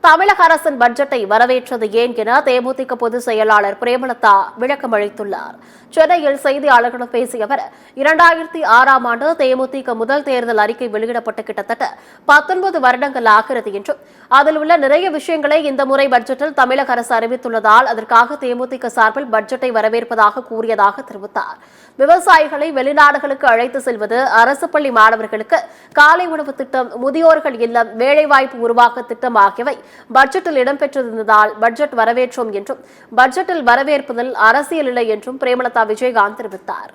தமிழக அரசின் பட்ஜெட்டை வரவேற்றது ஏன் என தேமுதிக பொதுச் செயலாளர் பிரேமலதா விளக்கம் அளித்துள்ளார். சென்னையில் செய்தியாளர்களிடம் பேசிய அவர், 2006ஆம் ஆண்டு தேமுதிக முதல் தேர்தல் அறிக்கை வெளியிடப்பட்டு கிட்டத்தட்ட 19 வருடங்கள் ஆகிறது என்றும், அதில் உள்ள நிறைய விஷயங்களை இந்த முறை பட்ஜெட்டில் தமிழக அரசு அறிவித்துள்ளதால் அதற்காக தேமுதிக சார்பில் பட்ஜெட்டை வரவேற்பதாக கூறியதாக தெரிவித்தார். விவசாயிகளை வெளிநாடுகளுக்கு அழைத்து செல்வது, அரசு பள்ளி மாணவர்களுக்கு காலை உணவு திட்டம், முதியோர்கள் இல்லம், வேலைவாய்ப்பு உருவாக்க திட்டம் ஆகியவை பட்ஜெட்டில் இடம்பெற்றிருந்ததால் பட்ஜெட் வரவேற்றோம் என்றும், பட்ஜெட்டில் வரவேற்பதில் அரசியல் இல்லை என்றும் பிரேமலதா விஜயகாந்த் தெரிவித்தார்.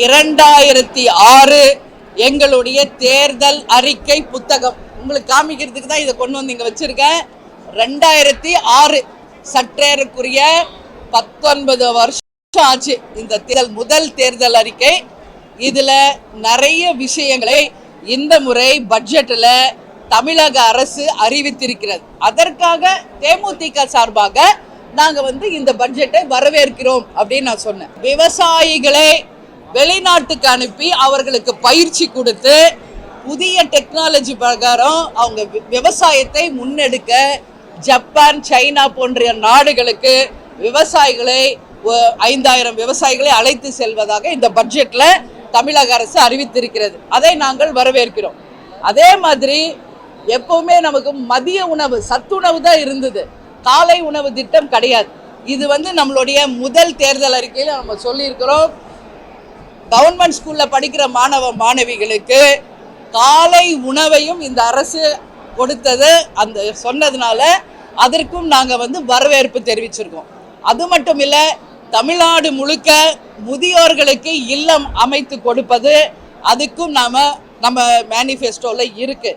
2006 எங்களுடைய தேர்தல் அறிக்கை புத்தகம் உங்களுக்கு காமிக்கிறதுக்கு தான் இதை கொண்டு வந்து இங்க வச்சிருக்கேன். 2006 சற்றேறக்குரிய 19 வருஷம் ஆச்சு இந்த முதல் தேர்தல் அறிக்கை. இதுல நிறைய விஷயங்களை இந்த முறை பட்ஜெட்ல தமிழக அரசு அறிவித்திருக்கிறது. அதற்காக தேமுதிக சார்பாக நாங்க இந்த பட்ஜெட்டை வரவேற்கிறோம் அப்படின்னு நான் சொன்னேன். விவசாயிகளை வெளிநாட்டுக்கு அனுப்பி அவர்களுக்கு பயிற்சி கொடுத்து புதிய டெக்னாலஜி பிரகாரம் அவங்க விவசாயத்தை முன்னெடுக்க ஜப்பான், சைனா போன்ற நாடுகளுக்கு விவசாயிகளை 5000 விவசாயிகளை அழைத்து செல்வதாக இந்த பட்ஜெட்ல தமிழக அரசு அறிவித்திருக்கிறது. அதை நாங்கள் வரவேற்கிறோம். அதே மாதிரி எப்பவுமே நமக்கு மதிய உணவு, சத்துணவு தான் இருந்தது, காலை உணவு திட்டம் கிடையாது. இது நம்மளுடைய முதல் தேர்தல் அறிக்கையில் நம்ம சொல்லியிருக்கிறோம். கவர்மெண்ட் ஸ்கூல்ல படிக்கிற மாணவ மாணவிகளுக்கு காலை உணவையும் இந்த அரசு கொடுத்தது அந்த சொன்னதுனால அதற்கும் நாங்க வரவேற்பு தெரிவிச்சிருக்கோம். அது மட்டும் இல்ல, தமிழ்நாடு முழுக்க முதியோர்களுக்கு இல்லம் அமைத்து கொடுப்பது, அதுக்கும் நம்ம மேனிஃபெஸ்டோல இருக்கு.